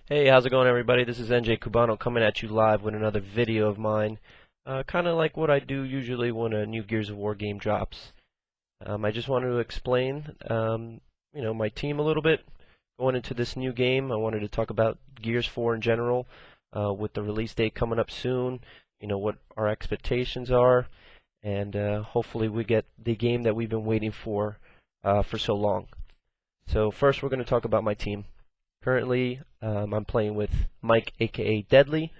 Hey, how's it going, everybody? This is Cubano coming at you live with another video of mine. Kind of like what I do usually when a new Gears of War game drops. I just wanted to explain, my team a little bit going into this new game. I wanted to talk about Gears 4 in general, with the release date coming up soon. What our expectations are, and hopefully we get the game that we've been waiting for so long. So first, we're going to talk about my team. Currently, I'm playing with Mike, aka Deadly,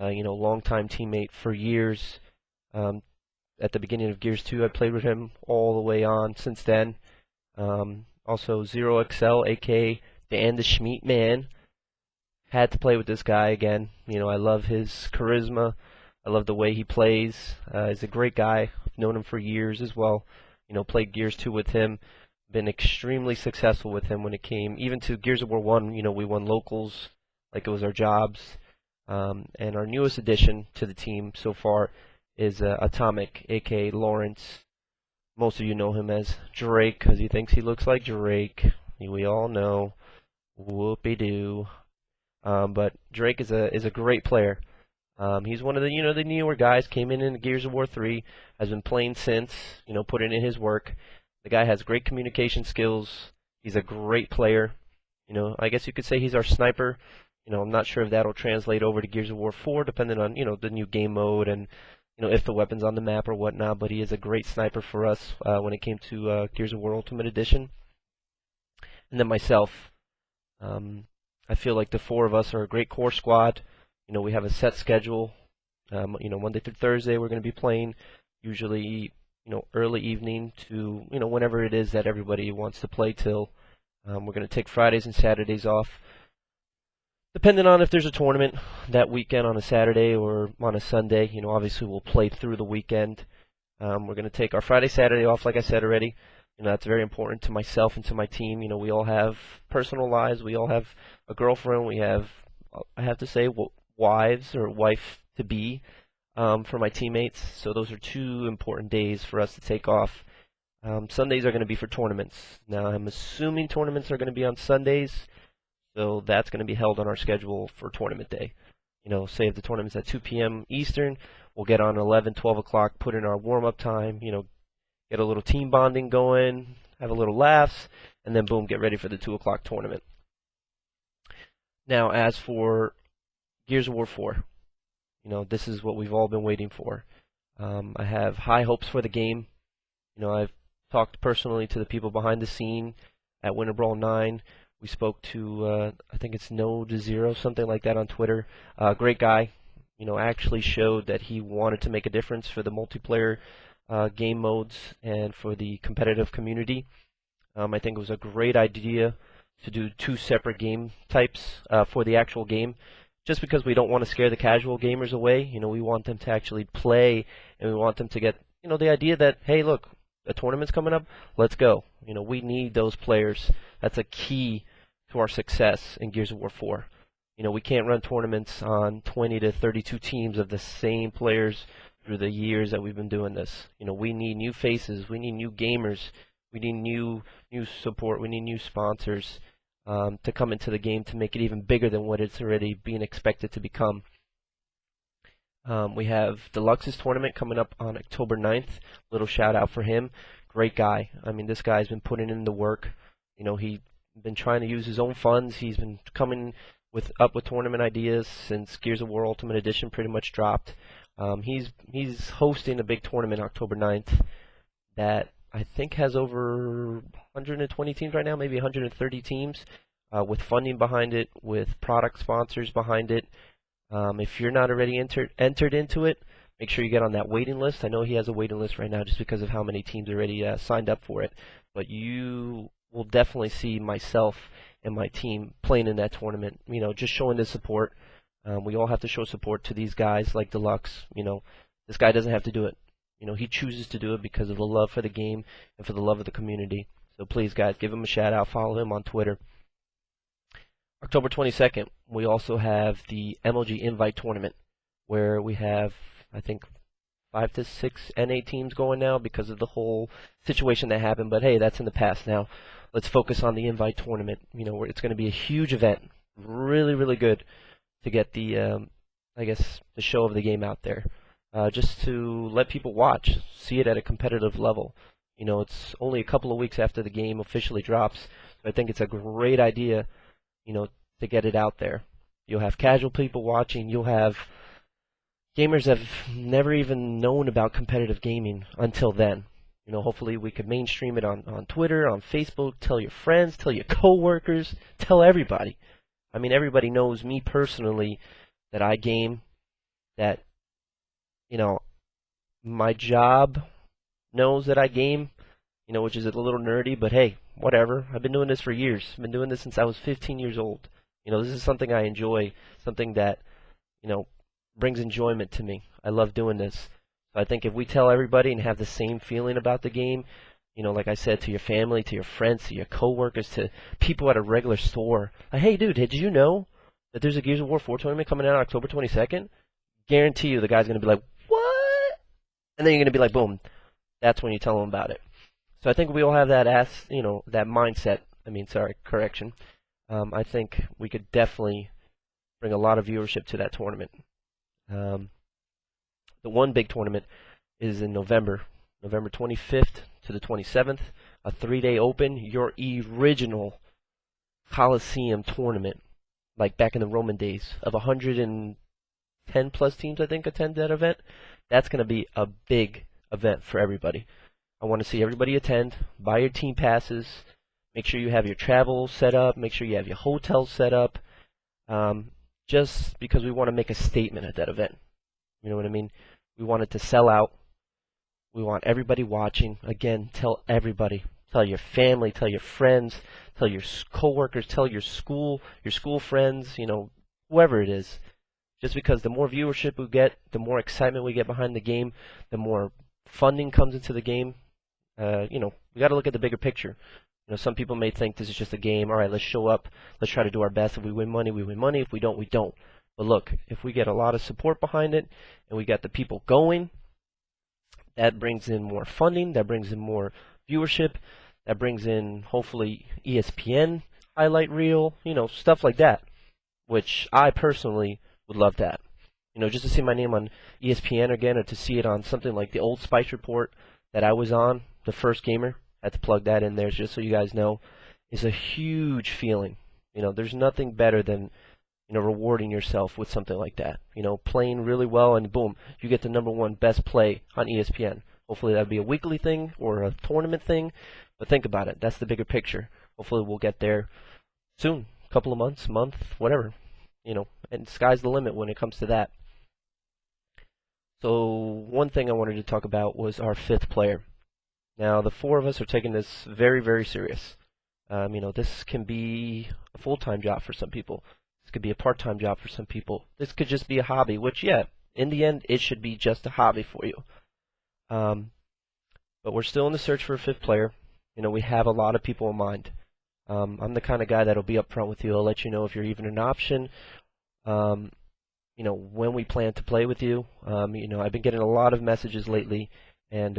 longtime teammate for years. At the beginning of Gears 2, I played with him all the way on since then. Also, Zero XL, aka Dan the Schmeat Man. Had to play with this guy again. I love his charisma. I love the way he plays. He's a great guy. I've known him for years as well. Played Gears 2 with him. Been extremely successful with him when it came even to Gears of War 1. We won locals like it was our jobs. And our newest addition to the team so far is Atomic, aka Lawrence. Most of you know him as Drake because he thinks he looks like Drake. We all know. Whoopie-doo. But Drake is a great player. He's one of the newer guys. Came in Gears of War 3. Has been playing since. Putting in his work. The guy has great communication skills. He's a great player. I guess you could say he's our sniper. I'm not sure if that'll translate over to Gears of War 4, depending on, the new game mode and, if the weapon's on the map or whatnot. But he is a great sniper for us when it came to Gears of War Ultimate Edition. And then myself. I feel like the four of us are a great core squad. We have a set schedule. Monday through Thursday we're going to be playing. Usually early evening to, whenever it is that everybody wants to play till. We're going to take Fridays and Saturdays off. Depending on if there's a tournament that weekend on a Saturday or on a Sunday, obviously we'll play through the weekend. We're going to take our Friday, Saturday off, like I said already. That's very important to myself and to my team. We all have personal lives. We all have a girlfriend. We have, I have to say, wives or wife-to-be. For my teammates, so those are two important days for us to take off. Sundays are going to be for tournaments. Now, I'm assuming tournaments are going to be on Sundays, so that's going to be held on our schedule for tournament day. Say if the tournament's at 2 p.m. Eastern, we'll get on 11, 12 o'clock, put in our warm-up time, get a little team bonding going, have a little laughs, and then boom, get ready for the 2 o'clock tournament. Now, as for Gears of War 4, this is what we've all been waiting for. I have high hopes for the game. I've talked personally to the people behind the scene at Winter Brawl 9. We spoke to, I think it's No to Zero, something like that on Twitter. Great guy. Actually showed that he wanted to make a difference for the multiplayer game modes and for the competitive community. I think it was a great idea to do two separate game types for the actual game. Just because we don't want to scare the casual gamers away, we want them to actually play, and we want them to get, the idea that, hey, look, a tournament's coming up, let's go. We need those players. That's a key to our success in Gears of War 4. We can't run tournaments on 20 to 32 teams of the same players through the years that we've been doing this. We need new faces, we need new gamers, we need new support, we need new sponsors. To come into the game to make it even bigger than what it's already being expected to become. We have Deluxe's tournament coming up on October 9th. Little shout out for him. Great guy. This guy's been putting in the work. He's been trying to use his own funds. He's been coming up with tournament ideas since Gears of War Ultimate Edition pretty much dropped. He's hosting a big tournament October 9th that I think has over 120 teams right now, maybe 130 teams, with funding behind it, with product sponsors behind it. If you're not already entered into it, make sure you get on that waiting list. I know he has a waiting list right now just because of how many teams already signed up for it. But you will definitely see myself and my team playing in that tournament. Just showing the support. We all have to show support to these guys like Deluxe. This guy doesn't have to do it. He chooses to do it because of the love for the game and for the love of the community. So please, guys, give him a shout out. Follow him on Twitter. October 22nd, we also have the MLG Invite Tournament, where we have, I think, 5 to 6 NA teams going now because of the whole situation that happened. But hey, that's in the past now. Let's focus on the Invite Tournament. It's going to be a huge event. really, really good to get the, I guess, the show of the game out there. Just to let people watch, see it at a competitive level. You know, it's only a couple of weeks after the game officially drops, so I think it's a great idea, you know, to get it out there. You'll have casual people watching. You'll have gamers that have never even known about competitive gaming until then. You know, hopefully we could mainstream it on Twitter, on Facebook, tell your friends, tell your coworkers, tell everybody. I mean, everybody knows me personally that I game, that, you know, my job knows that I game, you know, which is a little nerdy, but hey, whatever. I've been doing this for years. I've been doing this since I was 15 years old. You know, this is something I enjoy, something that, you know, brings enjoyment to me. I love doing this. So I think if we tell everybody and have the same feeling about the game, you know, like I said, to your family, to your friends, to your coworkers, to people at a regular store, like, hey, dude, did you know that there's a Gears of War 4 tournament coming out on October 22nd? Guarantee you the guy's going to be like, what? And then you're going to be like, boom. That's when you tell them about it. So I think we all have that that mindset. Correction. I think we could definitely bring a lot of viewership to that tournament. The one big tournament is in November 25th to the 27th, a 3-day open, your original Coliseum tournament, like back in the Roman days, of 110 plus teams, I think, attend that event. That's going to be a big event for everybody. I want to see everybody attend, buy your team passes, make sure you have your travel set up, make sure you have your hotel set up, just because we want to make a statement at that event. You know what I mean? We want it to sell out. We want everybody watching. Again, tell everybody. Tell your family, tell your friends, tell your coworkers, tell your school friends, you know, whoever it is. Just because the more viewership we get, the more excitement we get behind the game, the more funding comes into the game. You know, we got to look at the bigger picture. You know, some people may think this is just a game. All right, let's show up. Let's try to do our best. If we win money, we win money. If we don't, we don't. But look, if we get a lot of support behind it and we got the people going, that brings in more funding. That brings in more viewership. That brings in, hopefully, ESPN highlight reel. You know, stuff like that, which I personally would love that. You know, just to see my name on ESPN again, or to see it on something like the Old Spice Report that I was on, the first gamer. I had to plug that in there just so you guys know. Is a huge feeling. You know, there's nothing better than, you know, rewarding yourself with something like that. You know, playing really well and boom, you get the #1 best play on ESPN. Hopefully that'll be a weekly thing or a tournament thing. But think about it. That's the bigger picture. Hopefully we'll get there soon. A couple of months, month, whatever. You know, and sky's the limit when it comes to that. So one thing I wanted to talk about was our 5th player. Now the 4 of us are taking this very, very serious. You know, this can be a full-time job for some people. This could be a part-time job for some people. This could just be a hobby, which, yeah, in the end, it should be just a hobby for you. But we're still in the search for a 5th player. You know, we have a lot of people in mind. I'm the kind of guy that'll be upfront with you. I'll let you know if you're even an option. You know, when we plan to play with you. You know, I've been getting a lot of messages lately, and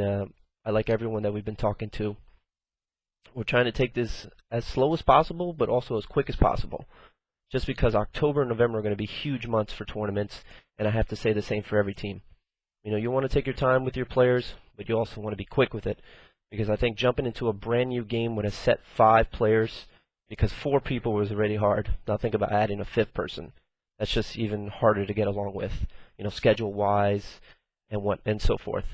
I like everyone that we've been talking to. We're trying to take this as slow as possible, but also as quick as possible. Just because October and November are going to be huge months for tournaments, and I have to say the same for every team. You know, you want to take your time with your players, but you also want to be quick with it. Because I think jumping into a brand new game with a set 5 players, because 4 people was already hard. Now think about adding a 5th person. That's just even harder to get along with, you know, schedule-wise and so forth.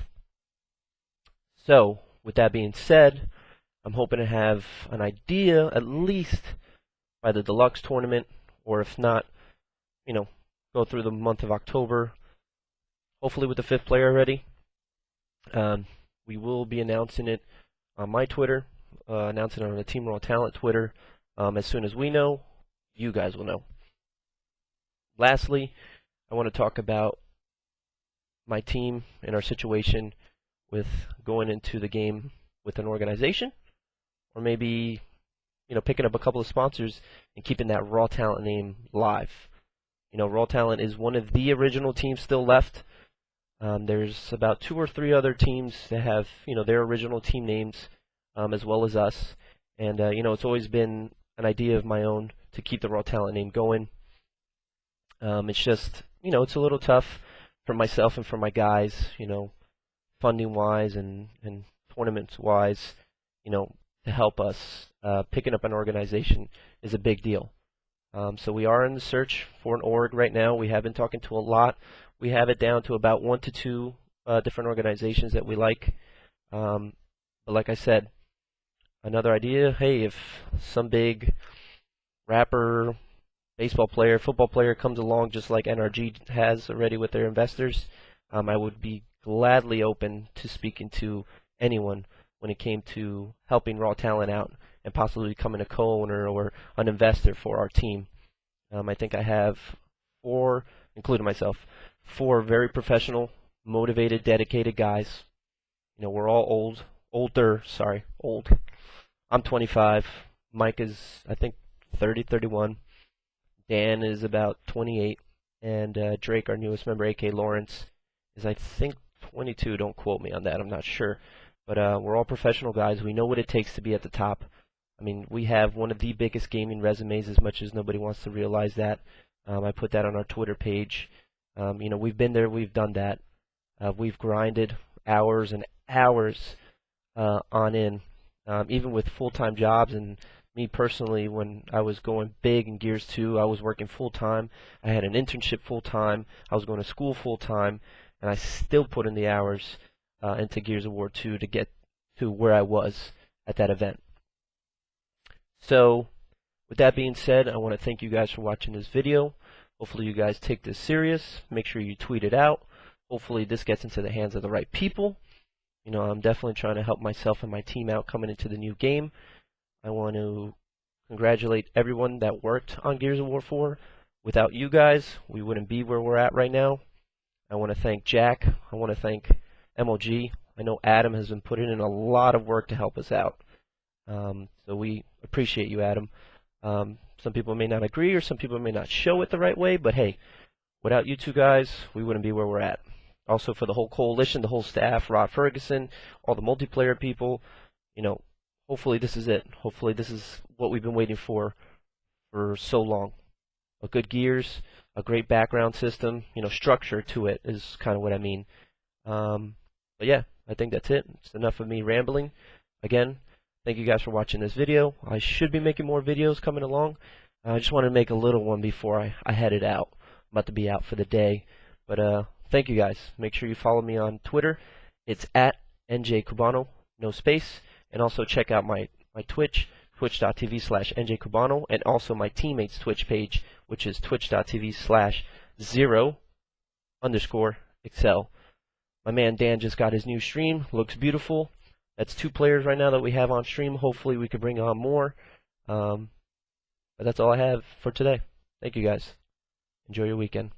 So, with that being said, I'm hoping to have an idea at least by the deluxe tournament, or if not, you know, go through the month of October, hopefully with the 5th player already. We will be announcing it on my Twitter, announcing it on the Team Raw Talent Twitter. As soon as we know, you guys will know. Lastly, I want to talk about my team and our situation with going into the game with an organization, or maybe, you know, picking up a couple of sponsors and keeping that Raw Talent name live. You know, Raw Talent is one of the original teams still left. There's about 2 or 3 other teams that have, you know, their original team names, as well as us. And, you know, it's always been an idea of my own to keep the Raw Talent name going. It's just, it's a little tough for myself and for my guys, funding wise and tournaments wise, to help us. Picking up an organization is a big deal. So we are in the search for an org right now. We have been talking to a lot. We have it down to about 1 to 2 different organizations that we like. But like I said, another idea, hey, if some big rapper, baseball player, football player comes along just like NRG has already with their investors, I would be gladly open to speaking to anyone when it came to helping Raw Talent out and possibly becoming a co-owner or an investor for our team. I think I have 4, including myself, 4 very professional, motivated, dedicated guys. We're all old. I'm 25. Mike is, I think, 30, 31. Dan is about 28. And Drake, our newest member, a.k.a. Lawrence, is, I think, 22. Don't quote me on that. I'm not sure. But we're all professional guys. We know what it takes to be at the top. I mean, we have one of the biggest gaming resumes, as much as nobody wants to realize that. I put that on our Twitter page. We've been there. We've done that. We've grinded hours and hours on in, even with full-time jobs. And me personally, when I was going big in Gears 2, I was working full-time. I had an internship full-time. I was going to school full-time. And I still put in the hours into Gears of War 2 to get to where I was at that event. So, with that being said, I want to thank you guys for watching this video. Hopefully you guys take this serious. Make sure you tweet it out. Hopefully this gets into the hands of the right people. I'm definitely trying to help myself and my team out coming into the new game. I want to congratulate everyone that worked on Gears of War 4. Without you guys, we wouldn't be where we're at right now. I want to thank Jack. I want to thank MLG. I know Adam has been putting in a lot of work to help us out. So we appreciate you, Adam. Some people may not agree, or some people may not show it the right way, but hey, without you two guys, we wouldn't be where we're at. Also for the whole coalition, the whole staff, Rod Ferguson, all the multiplayer people, hopefully this is it. Hopefully this is what we've been waiting for so long. A good Gears, a great background system, structure to it is kind of what I mean. But yeah, I think that's it. It's enough of me rambling. Again, thank you guys for watching this video. I should be making more videos coming along. I just wanted to make a little one before I headed out. I'm about to be out for the day. But thank you guys. Make sure you follow me on Twitter. It's at NJCubano, no space. And also check out my Twitch, twitch.tv/NJCubano, and also my teammates' Twitch page, which is twitch.tv/0_excel. My man Dan just got his new stream. Looks beautiful. That's 2 players right now that we have on stream. Hopefully we can bring on more. But that's all I have for today. Thank you guys. Enjoy your weekend.